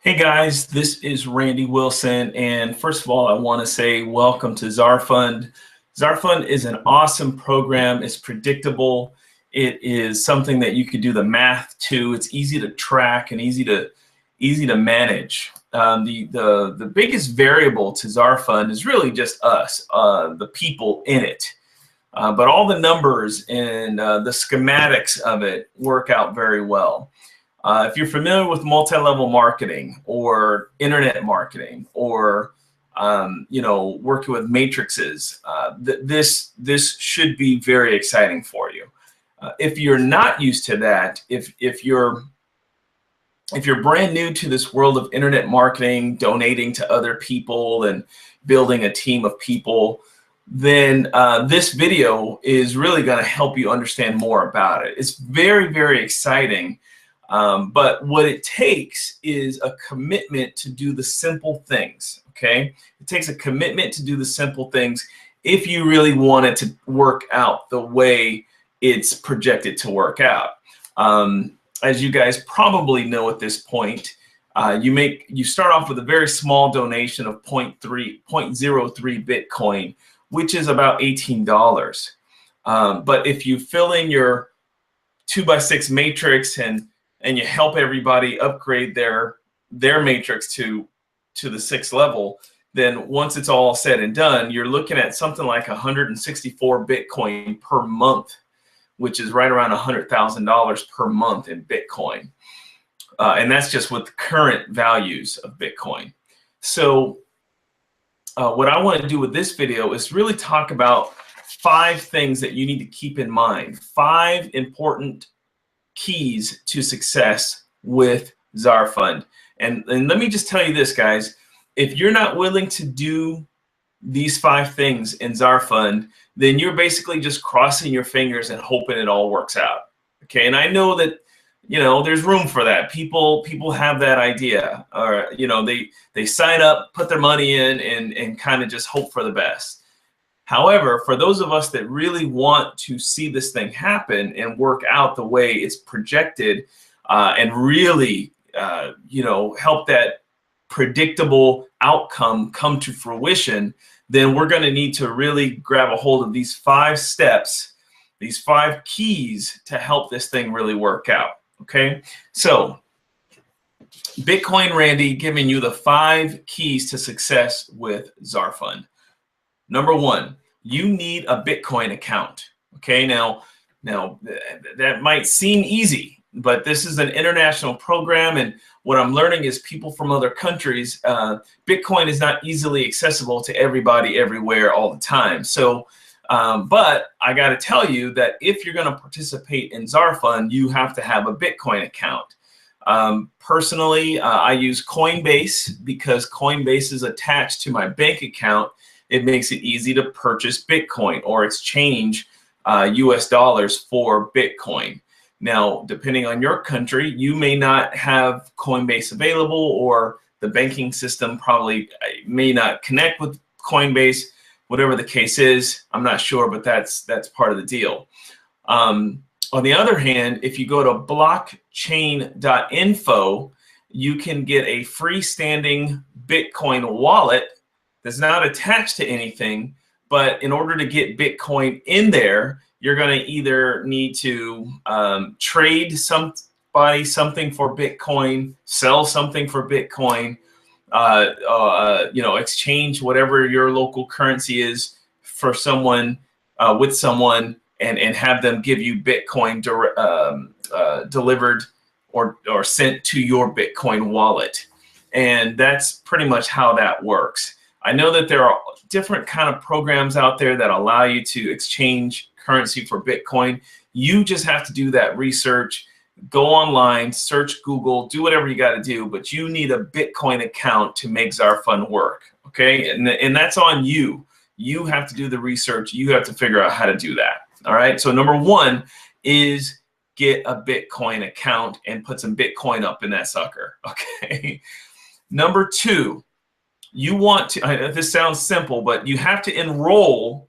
Hey guys, this is Randy Wilson, and first of all, I want to say welcome to ZarFund. ZarFund is an awesome program. It's predictable. It is something that you could do the math to. It's easy to track and easy to manage. The biggest variable to ZarFund is really just us, the people in it. But all the numbers and the schematics of it work out very well. If you're familiar with multi-level marketing or internet marketing or working with matrices, this should be very exciting for you. If you're not used to that, if you're brand new to this world of internet marketing, donating to other people and building a team of people, then this video is really going to help you understand more about it. It's very, very exciting. But what it takes is a commitment to do the simple things, okay? It takes a commitment to do the simple things if you really want it to work out the way it's projected to work out. As you guys probably know at this point, you start off with a very small donation of 0.03 Bitcoin, which is about $18. But if you fill in your 2x6 matrix and you help everybody upgrade their matrix to the 6th level, then once it's all said and done, you're looking at something like 164 Bitcoin per month, which is right around $100,000 per month in Bitcoin. And that's just with current values of Bitcoin. So what I want to do with this video is really talk about 5 things that you need to keep in mind, 5 important keys to success with ZarFund. And let me just tell you this, guys, if you're not willing to do these 5 things in ZarFund, then you're basically just crossing your fingers and hoping it all works out. Okay, and I know that there's room for that. People have that idea, or they sign up, put their money in, and kind of just hope for the best. However, for those of us that really want to see this thing happen and work out the way it's projected, and really, help that predictable outcome come to fruition, then we're going to need to really grab a hold of these 5 steps, these 5 keys to help this thing really work out. Okay, so Bitcoin Randy giving you the 5 keys to success with ZarFund. Number 1, you need a Bitcoin account. Okay, now that might seem easy, but this is an international program, and what I'm learning is people from other countries, Bitcoin is not easily accessible to everybody everywhere all the time. So, but I got to tell you that if you're going to participate in ZarFund, you have to have a Bitcoin account. Personally, I use Coinbase because Coinbase is attached to my bank account. It makes it easy to purchase Bitcoin or exchange US dollars for Bitcoin. Now, depending on your country, you may not have Coinbase available, or the banking system probably may not connect with Coinbase. Whatever the case is, I'm not sure, but that's part of the deal. On the other hand, if you go to blockchain.info, you can get a freestanding Bitcoin wallet that's not attached to anything, but in order to get Bitcoin in there, you're going to either need to trade somebody something for Bitcoin, sell something for Bitcoin, exchange whatever your local currency is for someone, with someone, and have them give you Bitcoin delivered or sent to your Bitcoin wallet. And that's pretty much how that works. I know that there are different kind of programs out there that allow you to exchange currency for Bitcoin. You just have to do that research, go online, search Google, do whatever you got to do, but you need a Bitcoin account to make ZarFund work, okay? And that's on you. You have to do the research. You have to figure out how to do that, all right? So number 1 is get a Bitcoin account and put some Bitcoin up in that sucker, okay? Number 2, you want to, this sounds simple, but you have to enroll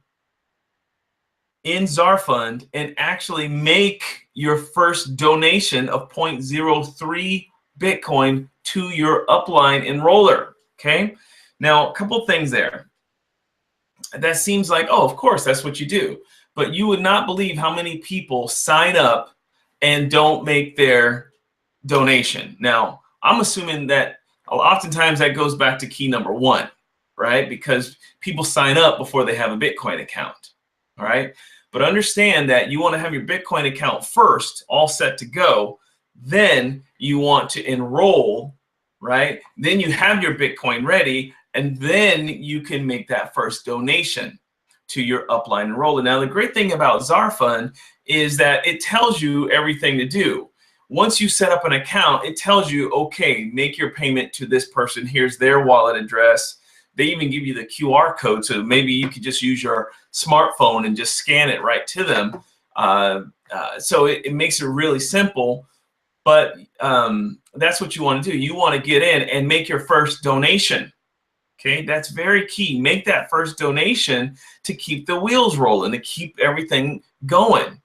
in ZarFund and actually make your first donation of 0.03 Bitcoin to to your upline enroller. Okay. Now, a couple things there. That seems like, oh, of course, that's what you do. But you would not believe how many people sign up and don't make their donation. Now, I'm assuming that oftentimes that goes back to key number one, right? Because people sign up before they have a Bitcoin account, all right? But understand that you want to have your Bitcoin account first, all set to go. Then you want to enroll, right? Then you have your Bitcoin ready, and then you can make that first donation to your upline enroller. Now, the great thing about ZarFund is that it tells you everything to do. Once you set up an account, it tells you, okay, make your payment to this person. Here's their wallet address. They even give you the QR code, so maybe you could just use your smartphone and just scan it right to them. So it makes it really simple, but that's what you want to do. You want to get in and make your first donation. Okay, that's very key. Make that first donation to keep the wheels rolling, to keep everything going.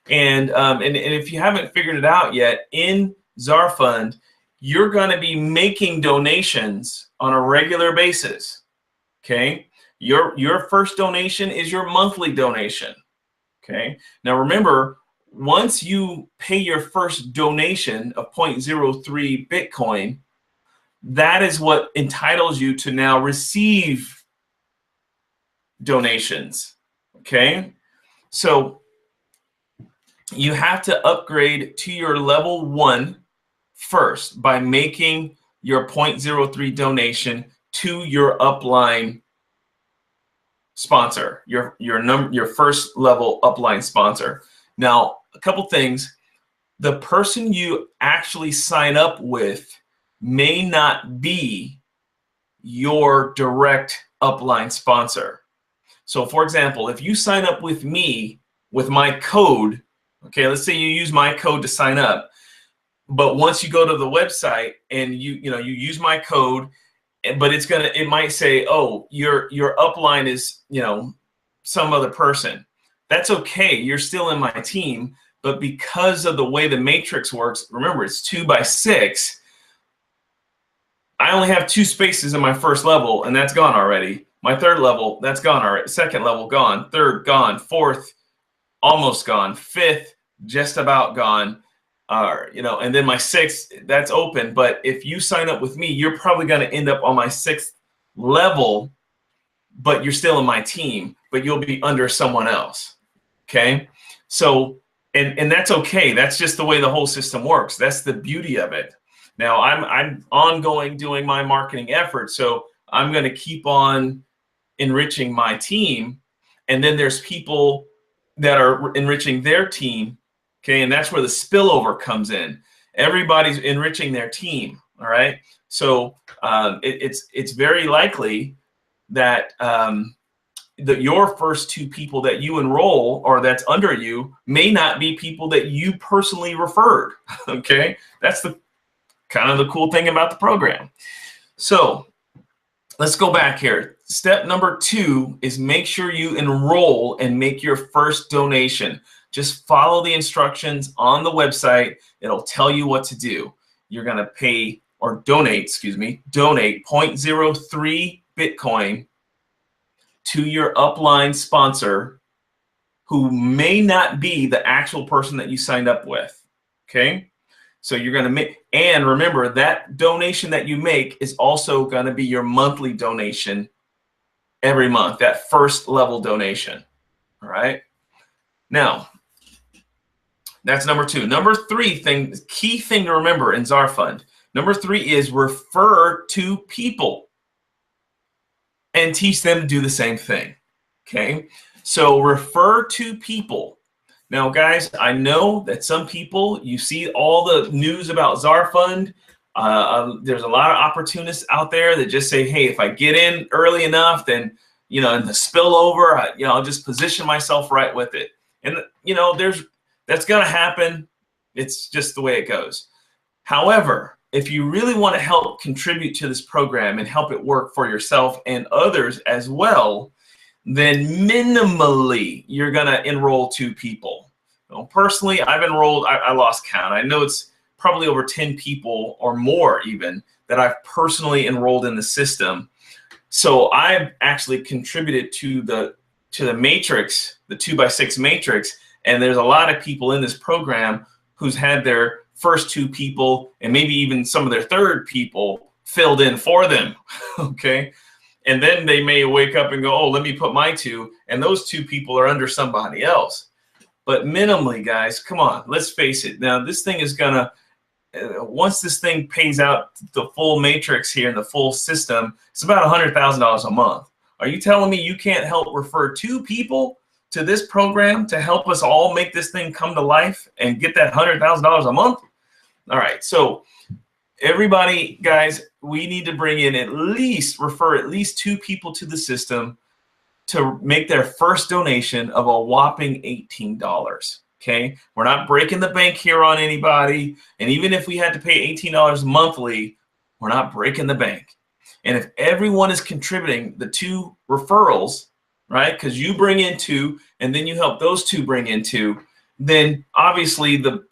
And if you haven't figured it out yet, in ZarFund, you're going to be making donations on a regular basis. Okay, your first donation is your monthly donation. Okay, now remember, once you pay your first donation of 0.03 Bitcoin, that is what entitles you to now receive donations. Okay, so you have to upgrade to your level 1 first by making your 0.03 donation to your upline sponsor, your first level upline sponsor. Now, a couple things. The person you actually sign up with may not be your direct upline sponsor. So for example, if you sign up with me with my code, okay, let's say you use my code to sign up, but once you go to the website and you use my code, but it might say, oh, your upline is, some other person. That's okay. You're still in my team, but because of the way the matrix works, remember it's 2 by 6. I only have 2 spaces in my first level, and that's gone already. My third level, that's gone already. Second level, gone. Third, gone. Fourth, almost gone. Fifth, just about gone. And then my 6th, that's open. But if you sign up with me, you're probably going to end up on my 6th level, but you're still in my team, but you'll be under someone else. Okay? So, and that's okay. That's just the way the whole system works. That's the beauty of it. Now, I'm ongoing doing my marketing efforts, so I'm going to keep on enriching my team, and then there's people that are enriching their team, okay, and that's where the spillover comes in. Everybody's enriching their team, all right? So it's very likely that your first 2 people that you enroll or that's under you may not be people that you personally referred, okay? That's the kind of the cool thing about the program. So let's go back here. Step number 2 is make sure you enroll and make your first donation. Just follow the instructions on the website. It'll tell you what to do. You're going to pay or donate 0.03 Bitcoin to your upline sponsor who may not be the actual person that you signed up with. Okay? So you're going to make, and remember that donation that you make is also going to be your monthly donation every month, that first level donation. All right. Now, that's number 2. Number 3 key thing to remember in ZarFund. Number 3 is refer to people and teach them to do the same thing. Okay. So refer to people. Now, guys, I know that some people, you see all the news about ZarFund. There's a lot of opportunists out there that just say, hey, if I get in early enough, then, in the spillover, I'll just position myself right with it. And, that's going to happen. It's just the way it goes. However, if you really want to help contribute to this program and help it work for yourself and others as well, then minimally you're going to enroll 2 people. Personally, I've enrolled, I lost count. I know it's probably over 10 people or more even that I've personally enrolled in the system. So I've actually contributed to the matrix, the 2x6 matrix, and there's a lot of people in this program who's had their first 2 people and maybe even some of their third people filled in for them, okay? And then they may wake up and go, oh, let me put my 2, and those 2 people are under somebody else. But minimally, guys, come on, let's face it. Now, this thing is gonna, once this thing pays out the full matrix here in the full system, it's about $100,000 a month. Are you telling me you can't help refer 2 people to this program to help us all make this thing come to life and get that $100,000 a month? All right, so everybody, guys, we need to bring in refer at least 2 people to the system to make their first donation of a whopping $18. Okay, we're not breaking the bank here on anybody, and even if we had to pay $18 monthly, we're not breaking the bank. And if everyone is contributing the 2 referrals, right, because you bring in 2 and then you help those 2 bring in 2, then obviously the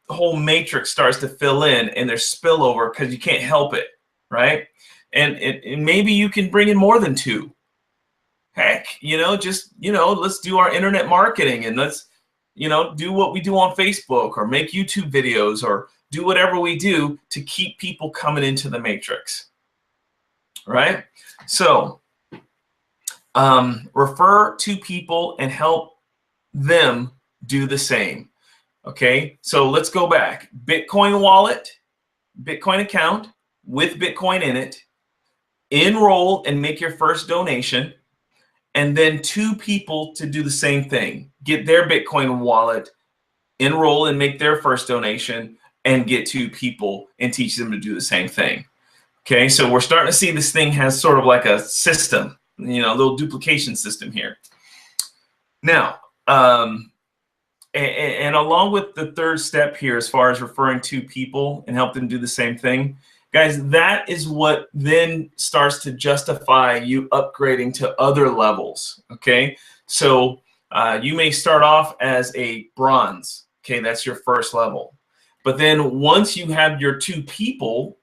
whole matrix starts to fill in and there's spillover because you can't help it, right? And maybe you can bring in more than 2. Heck, just, let's do our internet marketing and let's, do what we do on Facebook or make YouTube videos or do whatever we do to keep people coming into the matrix, right? So refer to people and help them do the same. Okay, so let's go back. Bitcoin wallet, Bitcoin account with Bitcoin in it, enroll and make your first donation, and then 2 people to do the same thing. Get their Bitcoin wallet, enroll and make their first donation, and get 2 people and teach them to do the same thing. Okay, so we're starting to see this thing has sort of like a system, a little duplication system here. Now, and along with the 3rd step here, as far as referring 2 people and help them do the same thing, guys, that is what then starts to justify you upgrading to other levels, okay? So you may start off as a bronze, okay? That's your first level. But then once you have your 2 people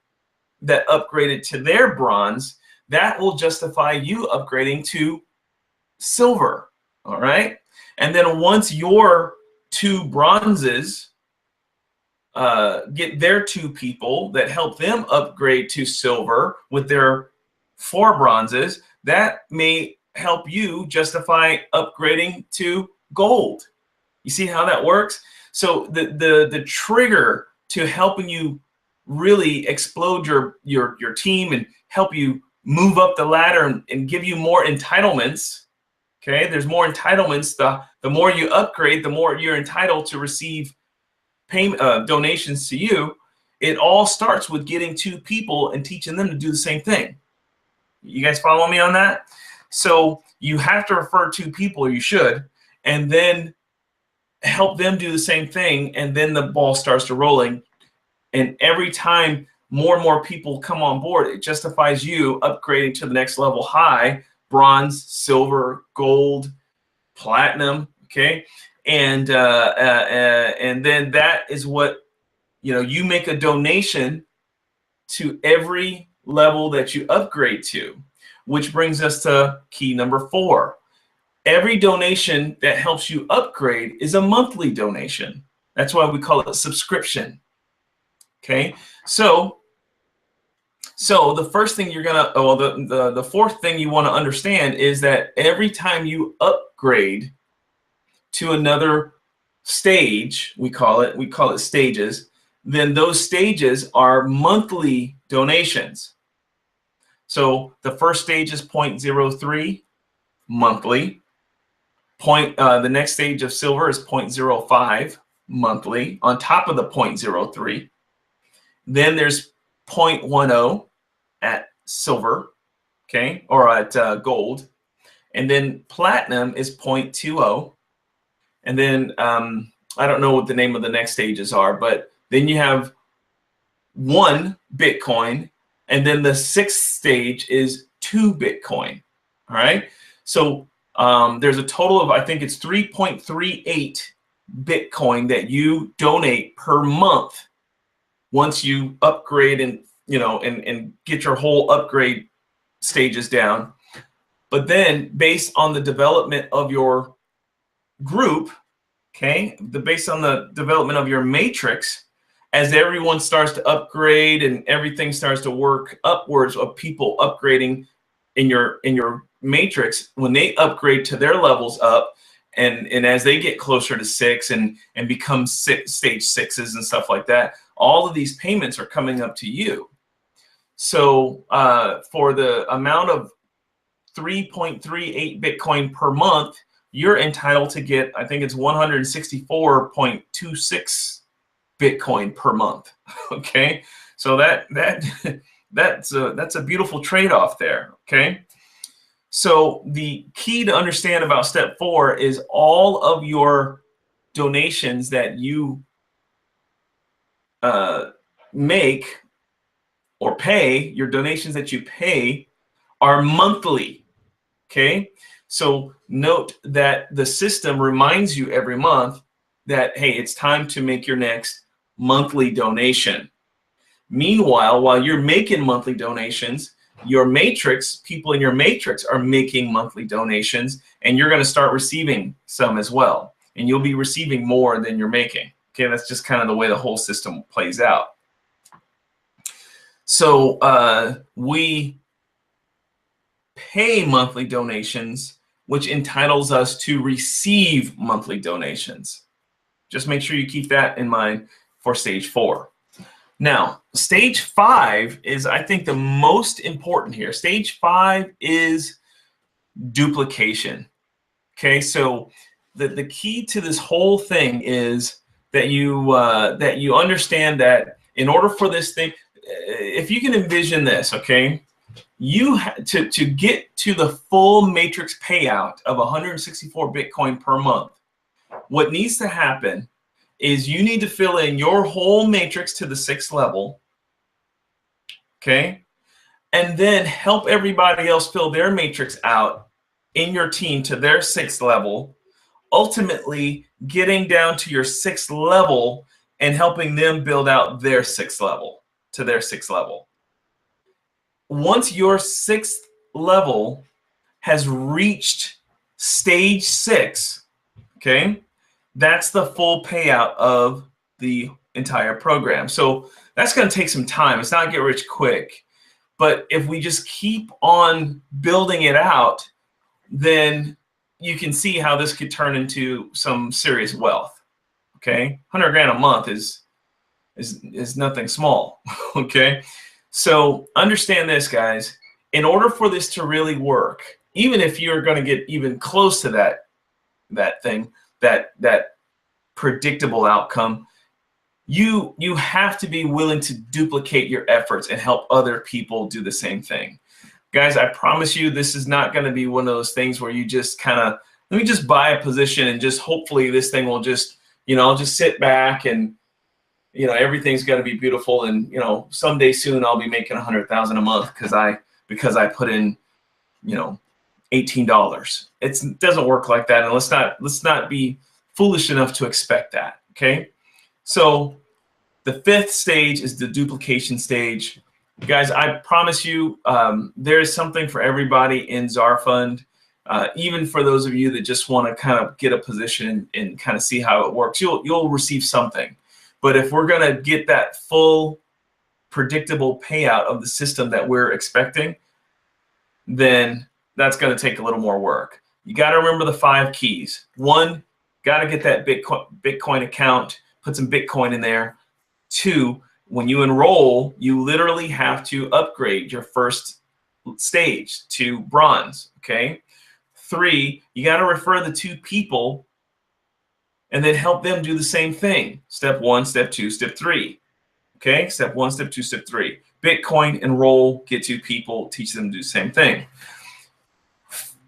that upgraded to their bronze, that will justify you upgrading to silver, all right? And then once your 2 bronzes get their 2 people that help them upgrade to silver with their 4 bronzes, that may help you justify upgrading to gold. You see how that works? So the trigger to helping you really explode your team and help you move up the ladder and give you more entitlements. Okay, there's more entitlements. The more you upgrade, the more you're entitled to receive payment donations to you. It all starts with getting 2 people and teaching them to do the same thing. You guys follow me on that? So you have to refer 2 people, you should, and then help them do the same thing, and then the ball starts to rolling. And every time more and more people come on board, it justifies you upgrading to the next level high: bronze, silver, gold, platinum. Okay, and then that is what, you make a donation to every level that you upgrade to, which brings us to key number 4. Every donation that helps you upgrade is a monthly donation. That's why we call it a subscription. Okay, so the first thing you're gonna, the 4th thing you want to understand is that every time you upgrade to another stage, we call it stages, then those stages are monthly donations. So the first stage is 0.03 monthly. The next stage of silver is 0.05 monthly on top of the 0.03. Then there's 0.10 at silver, okay, or at gold. And then platinum is 0.20. And then I don't know what the name of the next stages are, but then you have 1 Bitcoin, and then the 6th stage is 2 Bitcoin. All right, so there's a total of, I think it's 3.38 Bitcoin that you donate per month once you upgrade and, and get your whole upgrade stages down. But then based on the development of your group, okay, based on the development of your matrix, as everyone starts to upgrade and everything starts to work upwards of people upgrading in your matrix, when they upgrade to their levels up, and as they get closer to 6 and become stage 6s and stuff like that, all of these payments are coming up to you. So for the amount of 3.38 Bitcoin per month, you're entitled to get, I think it's 164.26 Bitcoin per month. Okay, so that's a beautiful trade-off there. Okay, so the key to understand about step 4 is all of your donations that you make or pay, your donations that you pay are monthly. Okay, so note that the system reminds you every month that, hey, it's time to make your next monthly donation. Meanwhile, while you're making monthly donations, your matrix, people in your matrix are making monthly donations, and you're going to start receiving some as well. And you'll be receiving more than you're making. Okay, that's just kind of the way the whole system plays out. So we pay monthly donations, which entitles us to receive monthly donations. Just make sure you keep that in mind for stage 4. Now, stage 5 is, I think, the most important here. Stage 5 is duplication. Okay, so the key to this whole thing is that you understand that in order for this thing, if you can envision this, okay, you to get to the full matrix payout of 164 Bitcoin per month, what needs to happen is you need to fill in your whole matrix to the 6th level, okay, and then help everybody else fill their matrix out in your team to their 6th level, ultimately getting down to your 6th level and helping them build out their 6th level to their 6th level. Once your 6th level has reached stage 6, okay, that's the full payout of the entire program. So that's going to take some time. It's not get rich quick. But if we just keep on building it out, then you can see how this could turn into some serious wealth. Okay, 100 grand a month is nothing small. Okay, so understand this, guys. In order for this to really work, even if you're going to get even close to that predictable outcome, you have to be willing to duplicate your efforts and help other people do the same thing. Guys, I promise you, this is not going to be one of those things where you just kind of, let me just buy a position and just hopefully this thing will just, I'll just sit back and, everything's got to be beautiful, and, someday soon I'll be making 100,000 a month because I put in, $18. It doesn't work like that, and let's not be foolish enough to expect that. Okay, so the 5th stage is the duplication stage. Guys, I promise you, there's something for everybody in ZarFund. Even for those of you that just want to kind of get a position and kind of see how it works, you'll receive something. But if we're going to get that full predictable payout of the system that we're expecting, then that's going to take a little more work. You got to remember the 5 keys. 1, got to get that Bitcoin account, put some Bitcoin in there. 2, when you enroll, you literally have to upgrade your first stage to bronze. Okay. 3, you got to refer the 2 people and then help them do the same thing. Step 1, step 2, step 3. Okay, step 1, step 2, step 3. Bitcoin, enroll, get 2 people, teach them to do the same thing.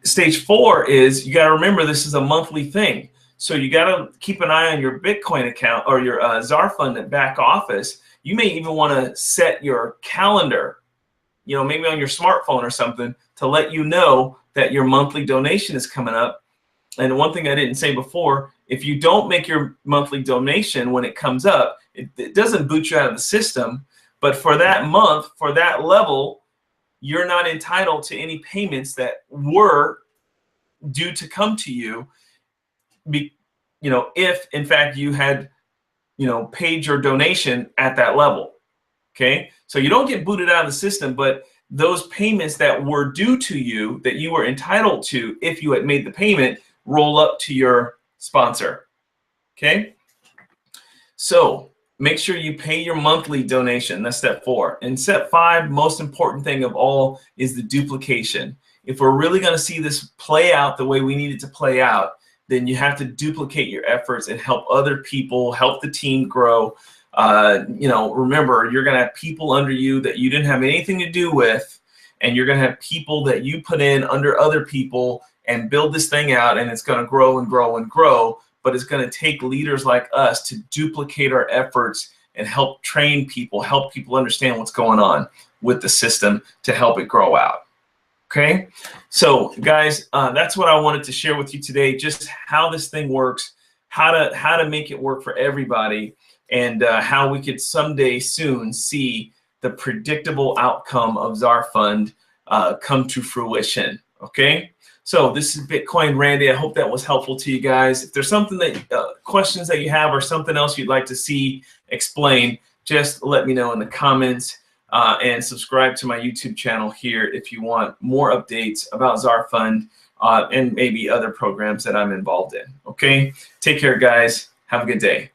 Stage 4 is, you got to remember, this is a monthly thing. So you got to keep an eye on your Bitcoin account or your ZarFund at back office. You may even want to set your calendar, maybe on your smartphone or something, to let you know that your monthly donation is coming up. And one thing I didn't say before, if you don't make your monthly donation when it comes up, It doesn't boot you out of the system, but for that month, for that level, you're not entitled to any payments that were due to come to you, if in fact you had, paid your donation at that level. Okay, so you don't get booted out of the system, but those payments that were due to you, that you were entitled to if you had made the payment, roll up to your sponsor. Okay, so make sure you pay your monthly donation. That's step 4. And step 5, most important thing of all, is the duplication. If we're really going to see this play out the way we need it to play out, then you have to duplicate your efforts and help other people, help the team grow. Remember, you're going to have people under you that you didn't have anything to do with, and you're going to have people that you put in under other people and build this thing out, and it's going to grow and grow and grow. But it's going to take leaders like us to duplicate our efforts and help train people, help people understand what's going on with the system to help it grow out. Okay, so guys, that's what I wanted to share with you today, just how this thing works, how to make it work for everybody, and how we could someday soon see the predictable outcome of ZarFund come to fruition. Okay, so this is Bitcoin Randy. I hope that was helpful to you guys. If there's something that questions that you have or something else you'd like to see explained, just let me know in the comments. And subscribe to my YouTube channel here if you want more updates about ZarFund and maybe other programs that I'm involved in. Okay, take care, guys. Have a good day.